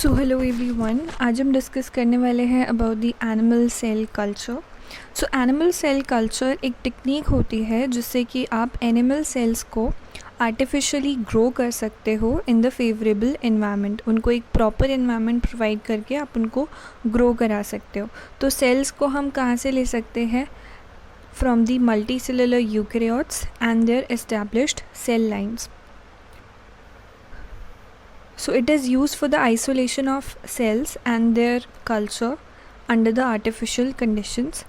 So hello everyone, आज हम discuss करने वाले हैं about the animal cell culture. So animal cell culture एक टेक्निक होती है जिससे कि आप एनिमल सेल्स को आर्टिफिशियली ग्रो कर सकते हो इन द फेवरेबल एनवायरनमेंट। उनको एक प्रॉपर एनवायरनमेंट प्रोवाइड करके आप उनको ग्रो करा सकते हो। तो सेल्स को हम कहाँ से ले सकते हैं? From the multicellular eukaryotes and their established cell lines. So it is used for the isolation of cells and their culture under the artificial conditions।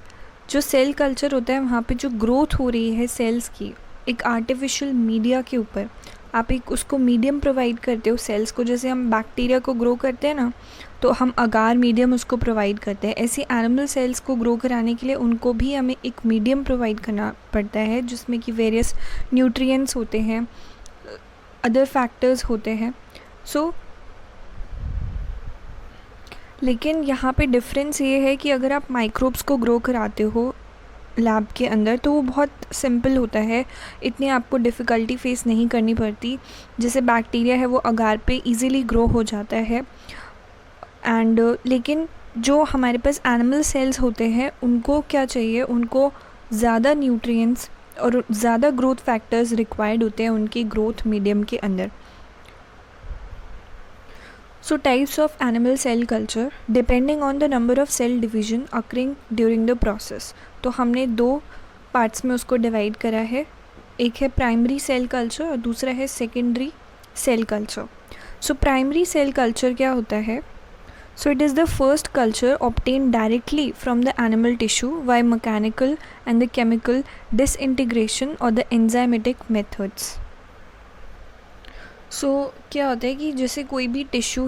जो सेल कल्चर होता है वहाँ पे जो ग्रोथ हो रही है सेल्स की एक आर्टिफिशियल मीडिया के ऊपर, आप एक उसको मीडियम प्रोवाइड करते हो सेल्स को। जैसे हम बैक्टीरिया को ग्रो करते हैं ना, तो हम अगार मीडियम उसको प्रोवाइड करते हैं। ऐसे एनिमल सेल्स को ग्रो कराने के लिए उनको भी हमें एक मीडियम प्रोवाइड करना पड़ता है जिसमें कि वेरियस न्यूट्रिएंट्स होते हैं, अदर फैक्टर्स होते हैं। लेकिन यहाँ पे डिफरेंस ये है कि अगर आप माइक्रोब्स को ग्रो कराते हो लैब के अंदर तो वो बहुत सिंपल होता है, इतनी आपको डिफ़िकल्टी फेस नहीं करनी पड़ती। जैसे बैक्टीरिया है वो अगार पे इजीली ग्रो हो जाता है लेकिन जो हमारे पास एनिमल सेल्स होते हैं उनको क्या चाहिए? उनको ज़्यादा न्यूट्रिएंट्स और ज़्यादा ग्रोथ फैक्टर्स रिक्वायर्ड होते हैं उनकी ग्रोथ मीडियम के अंदर। So types of animal cell culture depending on the number of cell division occurring during the process। तो हमने दो पार्ट्स में उसको डिवाइड करा है, एक है प्राइमरी सेल कल्चर और दूसरा है secondary cell culture. So primary cell culture क्या होता है? So it is the first culture obtained directly from the animal tissue by mechanical and the chemical disintegration or the enzymatic methods। क्या होता है कि जैसे कोई भी टिश्यू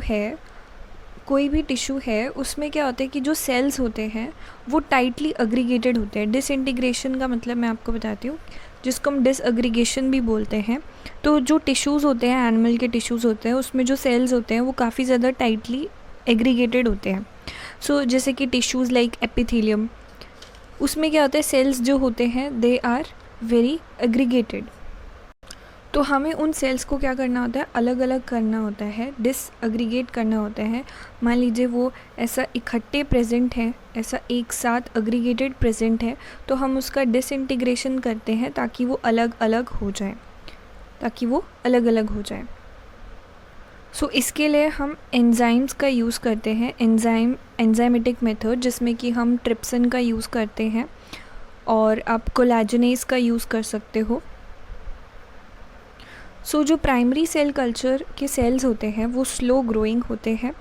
है उसमें क्या होता है कि जो सेल्स होते हैं वो टाइटली अग्रीगेटेड होते हैं। डिसइंटीग्रेशन का मतलब मैं आपको बताती हूँ, जिसको हम डिसअग्रीगेशन भी बोलते हैं। तो जो टिश्यूज़ होते हैं, एनिमल के टिश्यूज़ होते हैं, उसमें जो सेल्स होते हैं वो काफ़ी ज़्यादा टाइटली एग्रीगेटेड होते हैं। जैसे कि टिश्यूज़ लाइक एपिथेलियम, उसमें क्या होता है सेल्स जो होते हैं दे आर वेरी एग्रीगेटेड। तो हमें उन सेल्स को क्या करना होता है? अलग अलग करना होता है, डिसअग्रीगेट करना होता है। मान लीजिए वो ऐसा इकट्ठे प्रेजेंट है, ऐसा एक साथ अग्रीगेटेड प्रेजेंट है, तो हम उसका डिसइंटीग्रेशन करते हैं ताकि वो अलग अलग हो जाए। इसके लिए हम एंजाइम्स का यूज़ करते हैं, एंजाइमेटिक मेथड, जिसमें कि हम ट्रिप्सिन का यूज़ करते हैं और आप कोलेजनेस का यूज़ कर सकते हो। जो प्राइमरी सेल कल्चर के सेल्स होते हैं वो स्लो ग्रोइंग होते हैं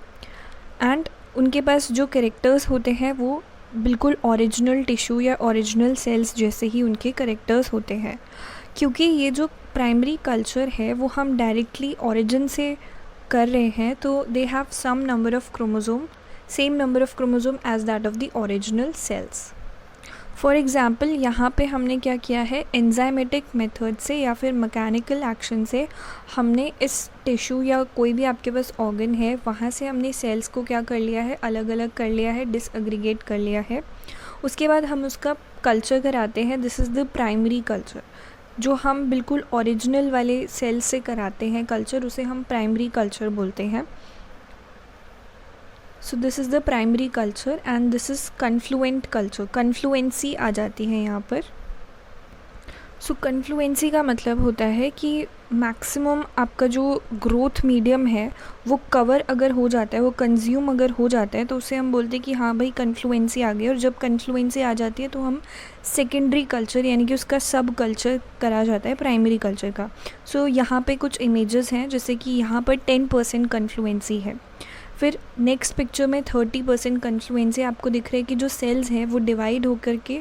एंड उनके पास जो कैरेक्टर्स होते हैं वो बिल्कुल ओरिजिनल टिश्यू या ओरिजिनल सेल्स जैसे ही उनके कैरेक्टर्स होते हैं। क्योंकि ये जो प्राइमरी कल्चर है वो हम डायरेक्टली ओरिजिन से कर रहे हैं, तो they have some number of chromosome, same number of chromosome as that of the original cells. For example यहाँ पे हमने क्या किया है, एंजाइमेटिक मेथड से या फिर मैकेनिकल एक्शन से हमने इस टिश्यू या कोई भी आपके पास ऑर्गन है वहाँ से हमने सेल्स को क्या कर लिया है, अलग अलग कर लिया है, डिसअग्रीगेट कर लिया है। उसके बाद हम उसका कल्चर कराते हैं, this is the primary culture. जो हम बिल्कुल ओरिजिनल वाले सेल्स से कराते हैं कल्चर, उसे हम प्राइमरी कल्चर बोलते हैं। So this is the primary culture and this is confluent culture. Confluency आ जाती है यहाँ पर। कन्फ्लुएंसी का मतलब होता है कि मैक्सिमम आपका जो ग्रोथ मीडियम है वो कवर अगर हो जाता है, वो कंज्यूम अगर हो जाता है, तो उसे हम बोलते हैं कि हाँ भाई कन्फ्लुएंसी आ गई। और जब कन्फ्लुएंसी आ जाती है तो हम सेकेंडरी कल्चर यानी कि उसका सब कल्चर करा जाता है प्राइमरी कल्चर का। यहाँ पे कुछ इमेजेस हैं, जैसे कि यहाँ पर 10% कन्फ्लुएंसी है। फिर नेक्स्ट पिक्चर में 30% कन्फ्लुएंसी आपको दिख रहा है कि जो सेल्स हैं वो डिवाइड होकर के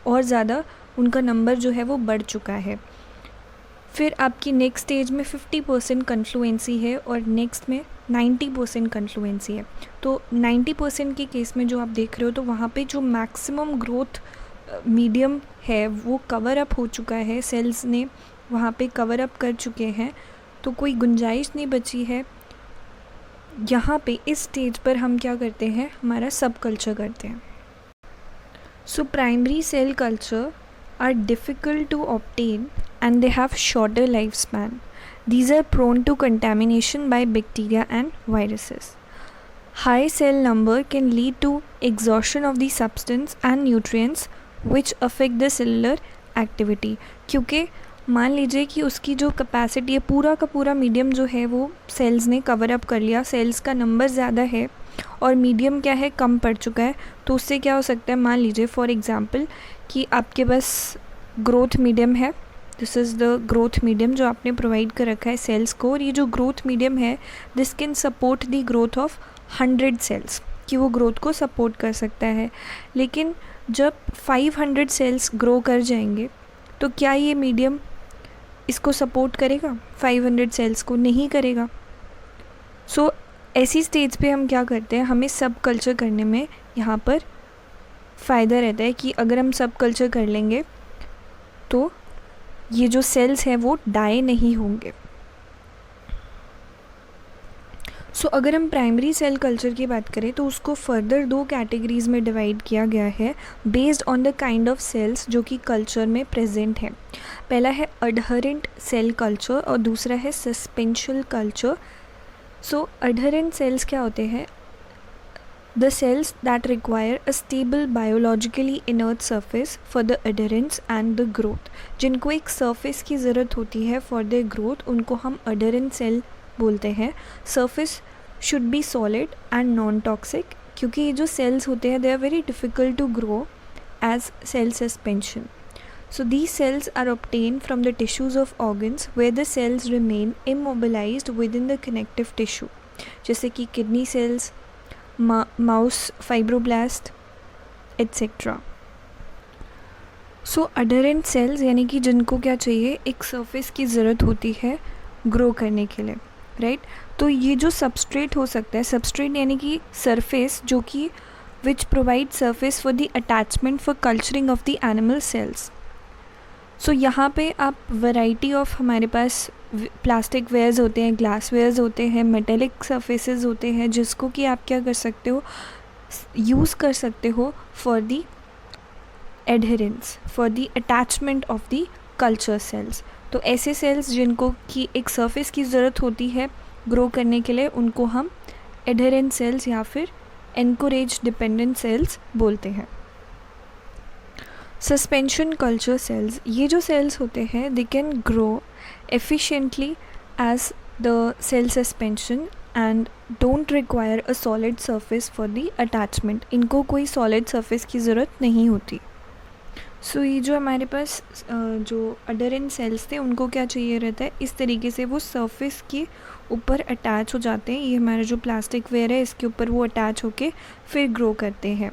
और ज़्यादा उनका नंबर जो है वो बढ़ चुका है। फिर आपकी नेक्स्ट स्टेज में 50% कन्फ्लुएंसी है और नेक्स्ट में 90% कन्फ्लुएंसी है। तो 90% के केस में जो आप देख रहे हो तो वहाँ पे जो मैक्सिमम ग्रोथ मीडियम है वो कवर अप हो चुका है, सेल्स ने वहाँ पे कवर अप कर चुके हैं, तो कोई गुंजाइश नहीं बची है। यहाँ पे इस स्टेज पर हम क्या करते हैं, हमारा सब कल्चर करते हैं। Primary cell culture are difficult to obtain and they have shorter lifespan. These are prone to contamination by bacteria and viruses. High cell number can lead to exhaustion of the substance and nutrients which affect the cellular activity. क्योंकि मान लीजिए कि उसकी जो capacity है, पूरा का पूरा मीडियम जो है वो सेल्स ने कवर अप कर लिया, सेल्स का नंबर ज़्यादा है और मीडियम क्या है, कम पड़ चुका है, तो उससे क्या हो सकता है, मान लीजिए फॉर एग्ज़ाम्पल कि आपके पास ग्रोथ मीडियम है, this is the growth medium जो आपने प्रोवाइड कर रखा है सेल्स को, और ये जो ग्रोथ मीडियम है this can support the growth of 100 cells, कि वो ग्रोथ को सपोर्ट कर सकता है। लेकिन जब 500 सेल्स ग्रो कर जाएंगे तो क्या ये मीडियम इसको सपोर्ट करेगा? 500 सेल्स को नहीं करेगा। सो ऐसी स्टेज पे हम क्या करते हैं, हमें सब कल्चर करने में यहाँ पर फ़ायदा रहता है कि अगर हम सब कल्चर कर लेंगे तो ये जो सेल्स हैं वो डाई नहीं होंगे। सो अगर हम प्राइमरी सेल कल्चर की बात करें तो उसको फर्दर 2 कैटेगरीज़ में डिवाइड किया गया है based on the kind of cells जो कि कल्चर में प्रेजेंट है। पहला है अडहरेंट सेल कल्चर और दूसरा है सस्पेंशियल कल्चर। सो अडहरेंट सेल्स क्या होते हैं? The cells that require a stable biologically inert surface for the adherence and the growth. जिनको एक सरफेस की ज़रूरत होती है फॉर द ग्रोथ, उनको हम अडहेरेंट सेल बोलते हैं। Surface should be solid and non toxic, क्योंकि ये जो सेल्स होते हैं they are very difficult to grow as cell suspension. So these cells are obtained from the tissues of organs where the cells remain immobilized within the connective tissue, जैसे कि kidney cells, mouse fibroblast etcetera. So adherent cells यानी कि जिनको क्या चाहिए, एक surface की ज़रूरत होती है ग्रो करने के लिए, राइट? तो ये जो सबस्ट्रेट हो सकता है, सबस्ट्रेट यानी कि सरफेस जो कि which provide surface for the attachment for culturing of the animal cells. So यहाँ पे आप वैरायटी ऑफ हमारे पास प्लास्टिक वेयर्स होते हैं, ग्लास वेयर्स होते हैं, मेटेलिक सरफेसेस होते हैं, जिसको कि आप क्या कर सकते हो, यूज़ कर सकते हो for the adherence, for the attachment of the culture cells. तो ऐसे सेल्स जिनको कि एक सरफेस की ज़रूरत होती है ग्रो करने के लिए, उनको हम एडहेरेंट सेल्स या फिर एनकोरेज डिपेंडेंट सेल्स बोलते हैं। सस्पेंशन कल्चर सेल्स, ये जो सेल्स होते हैं they can grow efficiently as the cell suspension and don't require a solid surface for the attachment. इनको कोई सॉलिड सरफेस की ज़रूरत नहीं होती। सो ये जो हमारे पास जो अडहेरेंट सेल्स थे उनको क्या चाहिए रहता है, इस तरीके से वो सरफेस के ऊपर अटैच हो जाते हैं। ये हमारा जो प्लास्टिक वेयर है इसके ऊपर वो अटैच होके फिर ग्रो करते हैं।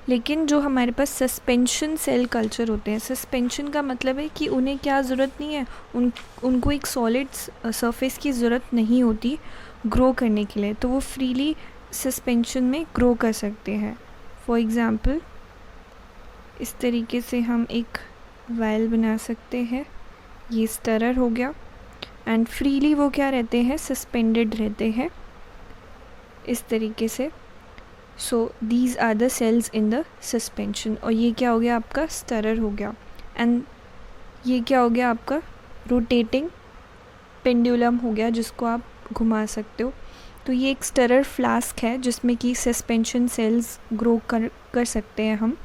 लेकिन जो हमारे पास सस्पेंशन सेल कल्चर होते हैं, सस्पेंशन का मतलब है कि उन्हें क्या ज़रूरत नहीं है, उनको एक सॉलिड सरफेस की ज़रूरत नहीं होती ग्रो करने के लिए, तो वो फ्रीली सस्पेंशन में ग्रो कर सकते हैं। फॉर एग्ज़ाम्पल इस तरीके से हम एक वायल बना सकते हैं, ये स्टरर हो गया, एंड फ्रीली वो क्या रहते हैं, सस्पेंडेड रहते हैं इस तरीके से। So these are the cells in the suspension. और ये क्या हो गया, आपका स्टरर हो गया, एंड ये क्या हो गया, आपका रोटेटिंग पेंडुलम हो गया जिसको आप घुमा सकते हो। तो ये एक स्टरर फ्लास्क है जिसमें कि सस्पेंशन सेल्स ग्रो कर सकते हैं हम।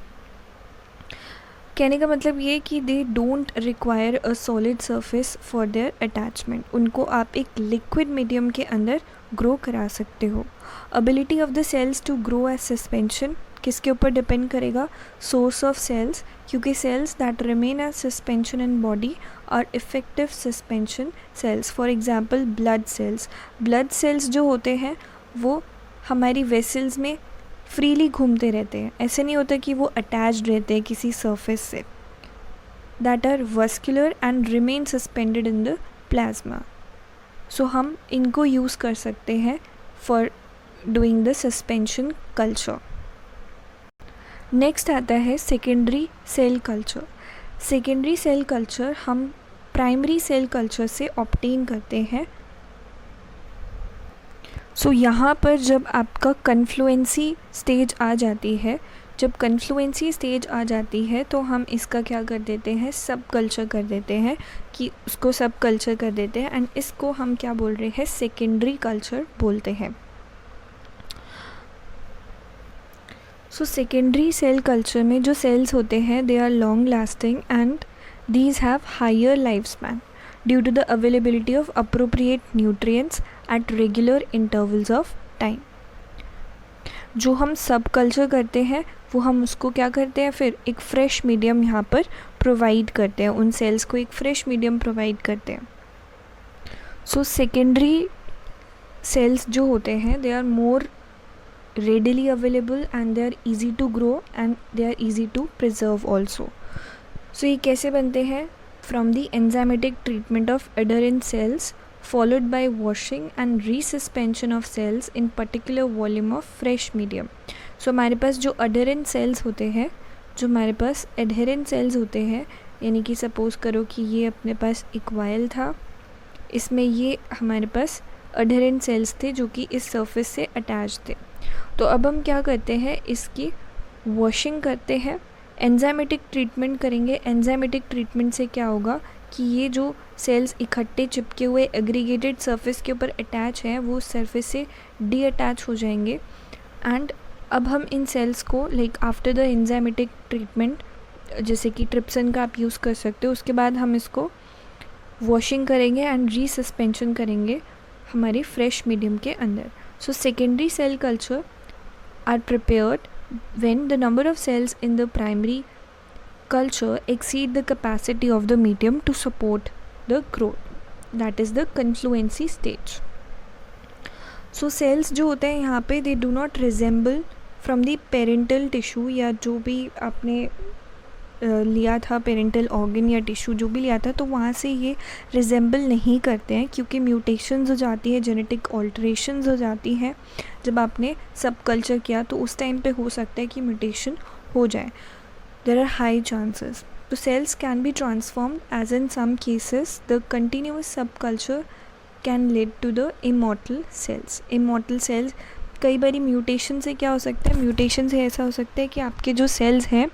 कहने का मतलब ये कि they don't require a solid surface for their attachment, उनको आप एक लिक्विड मीडियम के अंदर ग्रो करा सकते हो। Ability of the cells to grow as suspension किसके ऊपर डिपेंड करेगा, सोर्स ऑफ सेल्स, क्योंकि cells that remain as suspension in body are effective suspension cells. For example blood cells, blood cells जो होते हैं वो हमारी वेसल्स में फ्रीली घूमते रहते हैं, ऐसे नहीं होता कि वो अटैच्ड रहते हैं किसी सरफेस से, that are vascular and remain suspended in the plasma. So हम इनको यूज़ कर सकते हैं for doing the suspension culture. Next आता है secondary cell culture. Secondary cell culture हम प्राइमरी सेल कल्चर से ऑब्टेन करते हैं। सो यहाँ पर जब आपका कन्फ्लुएंसी स्टेज आ जाती है, जब कन्फ्लुएंसी स्टेज आ जाती है तो हम इसका क्या कर देते हैं, सब कल्चर कर देते हैं, कि उसको सब कल्चर कर देते हैं, एंड इसको हम क्या बोल रहे हैं, सेकेंडरी कल्चर बोलते हैं। सो सेकेंडरी सेल कल्चर में जो सेल्स होते हैं they are long lasting and these have higher lifespan due to the availability of appropriate nutrients at regular intervals of time. जो हम सब कल्चर करते हैं वो हम उसको क्या करते हैं, फिर एक फ्रेश मीडियम यहाँ पर प्रोवाइड करते हैं, उन सेल्स को एक फ्रेश मीडियम प्रोवाइड करते हैं. सो सेकेंडरी सेल्स जो होते हैं they are more readily available and they are easy to grow and they are easy to preserve also. So ये कैसे बनते हैं, from the enzymatic treatment of adherent cells followed by washing and resuspension of cells in particular volume of fresh medium. So हमारे पास जो adherent cells होते हैं, जो हमारे पास adherent cells होते हैं, यानी कि सपोज़ करो कि ये अपने पास एक वायल था, इसमें ये हमारे पास adherent cells थे जो कि इस surface से अटैच थे. तो अब हम क्या करते हैं, इसकी वॉशिंग करते हैं, एंजाइमेटिक ट्रीटमेंट करेंगे. एंजाइमेटिक ट्रीटमेंट से क्या होगा कि ये जो सेल्स इकट्ठे चिपके हुए एग्रीगेटेड सरफेस के ऊपर अटैच हैं वो सरफेस से डी अटैच हो जाएंगे. एंड अब हम इन सेल्स को like after the enzymatic treatment, जैसे कि ट्रिप्सिन का आप यूज़ कर सकते हो, उसके बाद हम इसको वॉशिंग करेंगे एंड रीसस्पेंशन करेंगे हमारे फ्रेश मीडियम के अंदर. So secondary cell culture are prepared when the number of cells in the primary culture exceed the capacity of the medium to support the growth. That is the confluency stage. So cells जो होते हैं यहाँ पे they do not resemble from the parental tissue या जो भी आपने लिया था पेरेंटल ऑर्गन या टिश्यू जो भी लिया था, तो वहाँ से ये रिजेंबल नहीं करते हैं क्योंकि म्यूटेशंस हो जाती है, जेनेटिक ऑल्ट्रेशंस हो जाती हैं. जब आपने सब कल्चर किया तो उस टाइम पे हो सकता है कि म्यूटेशन हो जाए. There are high chances. तो cells can be transformed as in some cases the continuous subculture can lead to the immortal cells. Immortal cells कई बार म्यूटेशन से क्या हो सकता है, म्यूटेशन से ऐसा हो सकता है कि आपके जो सेल्स हैं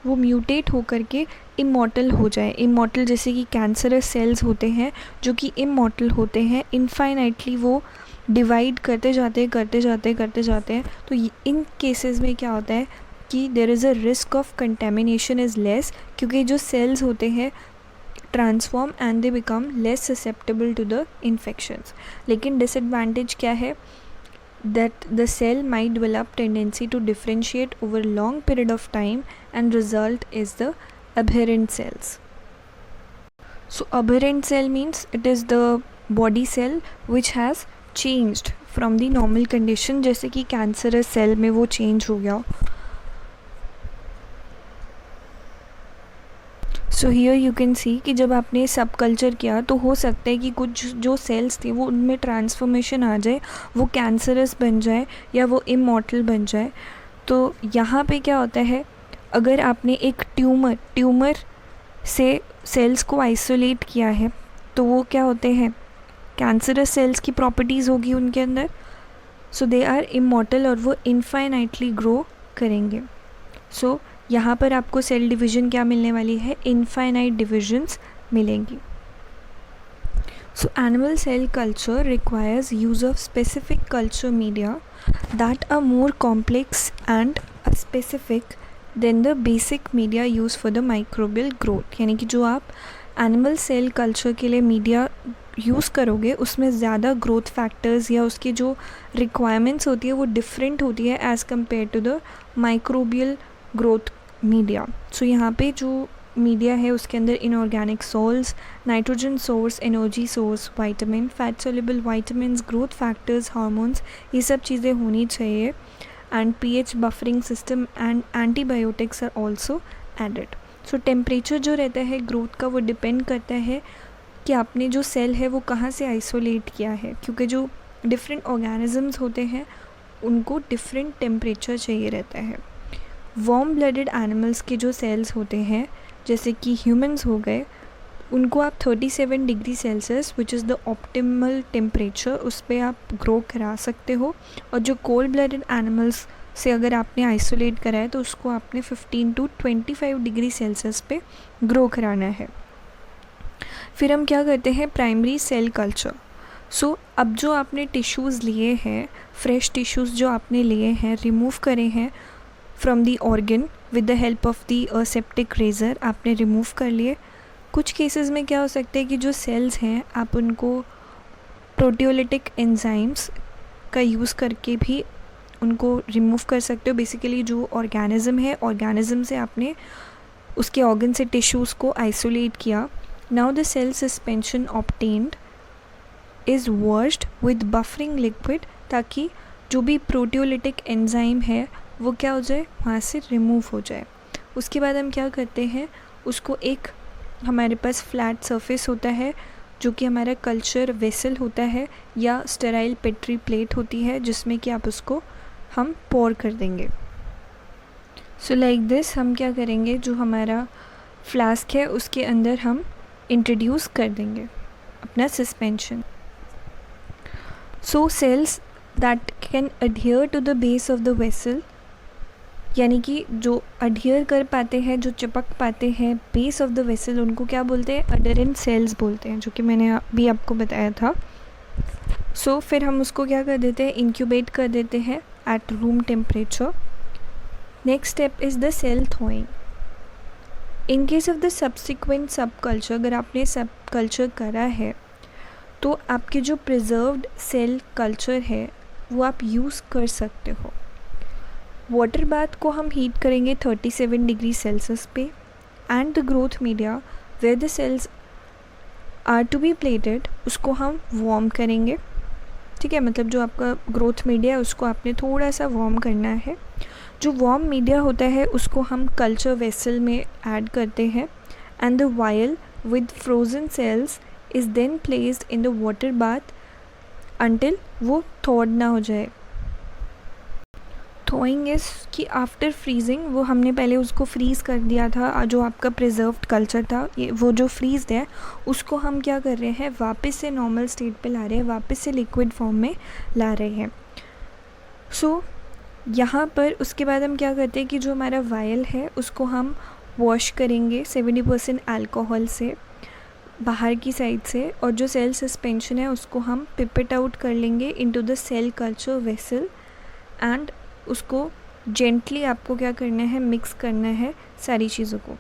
वो म्यूटेट होकर के इमॉर्टल हो जाए. इमॉर्टल जैसे कि कैंसरस सेल्स होते हैं जो कि इमॉर्टल होते हैं, इनफाइनाइटली वो डिवाइड करते जाते हैं. तो इन केसेस में क्या होता है कि there is a risk of contamination is less, क्योंकि जो सेल्स होते हैं transform and they become less susceptible to the infections. लेकिन डिसएडवांटेज क्या है, that the cell might develop tendency to differentiate over long period of time and result is the aberrant cells. So aberrant cell means it is the body cell which has changed from the normal condition, जैसे कि cancerous cell में वो change हो गया. So here you can see कि जब आपने सब कल्चर किया तो हो सकता है कि कुछ जो सेल्स थे वो उनमें ट्रांसफॉर्मेशन आ जाए, वो कैंसरस बन जाए या वो इमॉर्टल बन जाए. तो यहाँ पे क्या होता है, अगर आपने एक ट्यूमर से सेल्स को आइसोलेट किया है तो वो क्या होते हैं, कैंसरस सेल्स की प्रॉपर्टीज़ होगी उनके अंदर. सो दे आर इमॉर्टल और वो इनफाइनाइटली ग्रो करेंगे. सो यहाँ पर आपको सेल डिवीज़न क्या मिलने वाली है, इनफाइनाइट डिविजन्स मिलेंगी. So animal cell culture requires use of specific culture media that are more complex and specific than the basic media use for the microbial growth. यानी कि जो आप एनिमल सेल कल्चर के लिए मीडिया यूज़ करोगे उसमें ज़्यादा ग्रोथ फैक्टर्स या उसकी जो रिक्वायरमेंट्स होती है वो डिफरेंट होती है as compare to the microbial growth media. So यहाँ पे जो मीडिया है उसके अंदर inorganic salts, nitrogen source, energy source, vitamin, fat soluble vitamin, growth factors, hormones, ये सब चीज़ें होनी चाहिए. And pH buffering system and antibiotics are also added. So temperature जो रहता है ग्रोथ का वो डिपेंड करता है कि आपने जो सेल है वो कहाँ से आइसोलेट किया है, क्योंकि जो डिफरेंट ऑर्गेनिजम्स होते हैं उनको डिफरेंट टेम्परेचर चाहिए रहता है. वार्म ब्लडेड एनिमल्स के जो सेल्स होते हैं जैसे कि ह्यूमंस हो गए, उनको आप 37 degree Celsius which is the optimal temperature उस पर आप ग्रो करा सकते हो. और जो कोल्ड ब्लडेड एनिमल्स से अगर आपने आइसोलेट करा है तो उसको आपने 15 to 25 डिग्री सेल्सियस पे ग्रो कराना है. फिर हम क्या करते हैं, प्राइमरी सेल कल्चर. सो अब जो आपने टिश्यूज़ लिए हैं, फ्रेश टिश्यूज़ जो आपने लिए हैं, रिमूव करे हैं, from the organ with the help of the septic razor आपने रिमूव कर लिए। कुछ केसेस में क्या हो सकता है कि जो सेल्स हैं आप उनको प्रोटियोलिटिक एंजाइम्स का यूज़ करके भी उनको रिमूव कर सकते हो। बेसिकली जो ऑर्गेनिज्म है, ऑर्गेनिज्म से आपने उसके ऑर्गन से टिश्यूज़ को आइसोलेट किया। Now the cell suspension obtained is washed with buffering liquid, ताकि जो भी प्रोटियोलिटिक एंजाइम है वो क्या हो जाए, वहाँ से रिमूव हो जाए। उसके बाद हम क्या करते हैं, उसको एक हमारे पास फ्लैट सरफेस होता है जो कि हमारा कल्चर वेसल होता है या स्टेराइल पेट्री प्लेट होती है, जिसमें कि आप उसको हम पोर कर देंगे। सो लाइक दिस हम क्या करेंगे, जो हमारा फ्लास्क है उसके अंदर हम इंट्रोड्यूस कर देंगे अपना suspension. So cells that can adhere to the base of the vessel, यानी कि जो अडहियर कर पाते हैं, जो चिपक पाते हैं बेस ऑफ द वेसल, उनको क्या बोलते हैं, अडहेरेंट सेल्स बोलते हैं, जो कि मैंने अभी आपको बताया था। सो फिर हम उसको क्या कर देते हैं, इंक्यूबेट कर देते हैं at room temperature. Next step is the cell thawing. In case of the subsequent sub culture, अगर आपने सब कल्चर करा है तो आपके जो प्रिजर्व्ड सेल कल्चर है वो आप यूज़ कर सकते हो। वाटर बाथ को हम हीट करेंगे 37 डिग्री सेल्सियस पे, and the growth media where the cells are to be plated उसको हम वार्म करेंगे। ठीक है, मतलब जो आपका ग्रोथ मीडिया है उसको आपने थोड़ा सा वार्म करना है। जो वार्म मीडिया होता है उसको हम कल्चर वेसल में ऐड करते हैं, and the vial with frozen cells is then placed in the water bath until वो थॉड ना हो जाए। थॉइंग इज़ कि आफ्टर फ्रीजिंग, वो हमने पहले उसको फ्रीज़ कर दिया था, जो आपका प्रिजर्व्ड कल्चर था, ये वो जो फ्रीज़ है उसको हम क्या कर रहे हैं, वापस से नॉर्मल स्टेट पे ला रहे हैं, वापस से लिक्विड फॉर्म में ला रहे हैं। सो यहाँ पर उसके बाद हम क्या करते हैं कि जो हमारा वायल है उसको हम वॉश करेंगे 70% अल्कोहल से बाहर की साइड से, और जो सेल सस्पेंशन है उसको हम पिपेट आउट कर लेंगे into the cell culture vessel, and उसको जेंटली आपको क्या करना है, मिक्स करना है सारी चीज़ों को।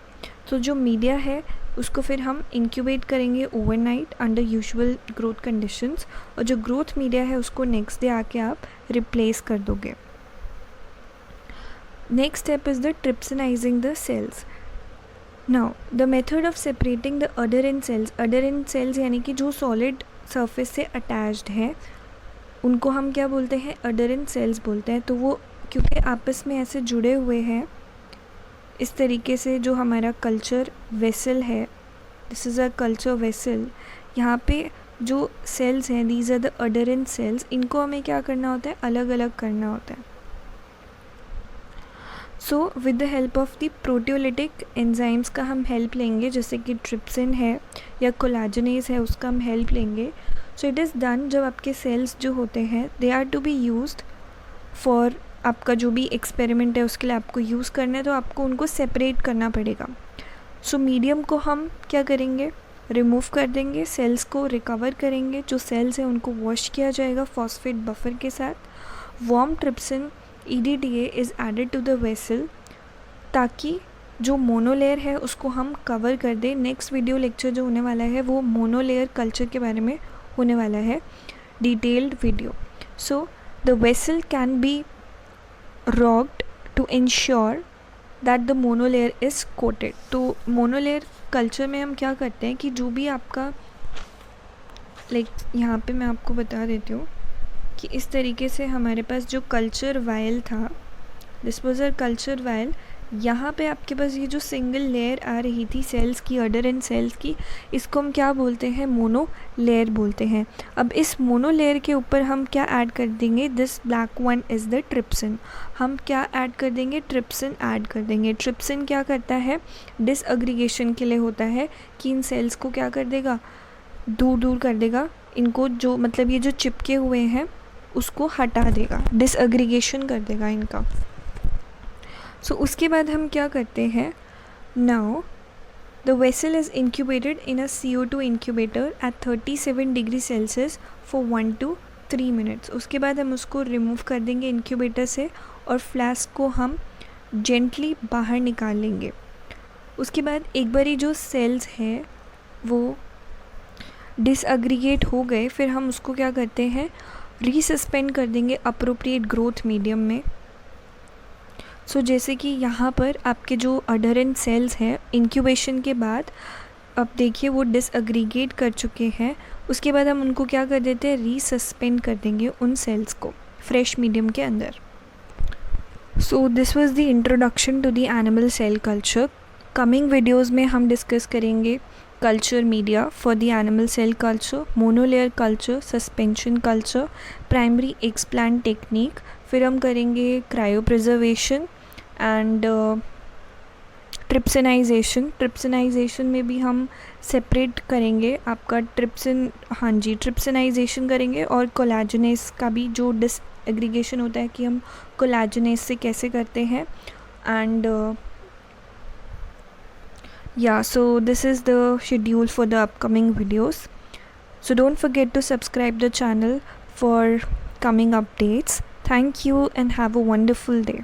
तो जो मीडिया है उसको फिर हम इंक्यूबेट करेंगे overnight under usual growth conditions, और जो ग्रोथ मीडिया है उसको नेक्स्ट डे आके आप रिप्लेस कर दोगे। Next step is the trypsinizing the cells. Now the method of separating the adherent cells, adherent cells यानी कि जो सॉलिड सरफेस से अटैच्ड है उनको हम क्या बोलते हैं, अडहेरेंट सेल्स बोलते हैं। तो वो क्योंकि आपस में ऐसे जुड़े हुए हैं इस तरीके से, जो हमारा कल्चर वेसल है, this is a culture vessel, यहाँ पे जो सेल्स हैं these are the adherent sales, इनको हमें क्या करना होता है, अलग अलग करना होता है। So with the help of the proteolytic enzymes का हम हेल्प लेंगे, जैसे कि ट्रिप्सिन है या कोलाजनेज है, उसका हम हेल्प लेंगे। सो इट इज़ डन जब आपके सेल्स जो होते हैं they are to be used for, आपका जो भी एक्सपेरिमेंट है उसके लिए आपको यूज़ करना है, तो आपको उनको सेपरेट करना पड़ेगा। सो मीडियम को हम क्या करेंगे, रिमूव कर देंगे, सेल्स को रिकवर करेंगे, जो सेल्स हैं उनको वॉश किया जाएगा फॉस्फेट बफर के साथ। Warm trypsin EDTA is added to the vessel, ताकि जो मोनोलेयर है उसको हम कवर कर दें। नेक्स्ट वीडियो लेक्चर जो होने वाला है वो मोनोलेयर कल्चर के बारे में होने वाला है, detailed video. So the vessel can be rocked to ensure that the monolayer is coated. तो मोनोलेयर कल्चर में हम क्या करते हैं कि जो भी आपका यहाँ पे मैं आपको बता देती हूँ कि इस तरीके से हमारे पास जो कल्चर वायल था, this was a culture vial, यहाँ पे आपके पास ये जो सिंगल लेयर आ रही थी सेल्स की, अडहेरेंट सेल्स की, इसको हम क्या बोलते हैं, मोनो लेयर बोलते हैं। अब इस मोनो लेयर के ऊपर हम क्या ऐड कर देंगे, this black one is the trypsin. हम क्या ऐड कर देंगे, ट्रिप्सिन ऐड कर देंगे। ट्रिप्सिन क्या करता है, डिसएग्रीगेशन के लिए होता है कि इन सेल्स को क्या कर देगा, दूर दूर कर देगा, इनको जो मतलब ये जो चिपके हुए हैं उसको हटा देगा, डिसएग्रीगेशन कर देगा इनका। सो उसके बाद हम क्या करते हैं, now the vessel is incubated in a CO2 incubator at 37 degree Celsius for 1 to 3 minutes. उसके बाद हम उसको रिमूव कर देंगे इंक्यूबेटर से, और फ्लास्क को हम जेंटली बाहर निकाल लेंगे। उसके बाद एक बारी जो सेल्स हैं वो डिसएग्रीगेट हो गए, फिर हम उसको क्या करते हैं, रीसस्पेंड कर देंगे अप्रोप्रिएट ग्रोथ मीडियम में। सो जैसे कि यहाँ पर आपके जो अडहेरेंट सेल्स हैं इंक्यूबेशन के बाद अब देखिए वो डिसएग्रीगेट कर चुके हैं, उसके बाद हम उनको क्या कर देते हैं, रीसस्पेंड कर देंगे उन सेल्स को फ्रेश मीडियम के अंदर। So this was the introduction to the animal cell culture. Coming videos में हम डिस्कस करेंगे culture media for the animal cell culture, monolayer culture, suspension culture, primary explant technique, फिर हम करेंगे cryopreservation and trypsinization. Trypsinization में भी हम separate करेंगे आपका ट्रिप्सिनाइजेशन करेंगे और कोलाजनेस का भी जो डिसएग्रीगेशन होता है कि हम कोलाजनेस से कैसे करते हैं। And so this is the schedule for the upcoming videos. So don't forget to subscribe the channel for coming updates. Thank you and have a wonderful day.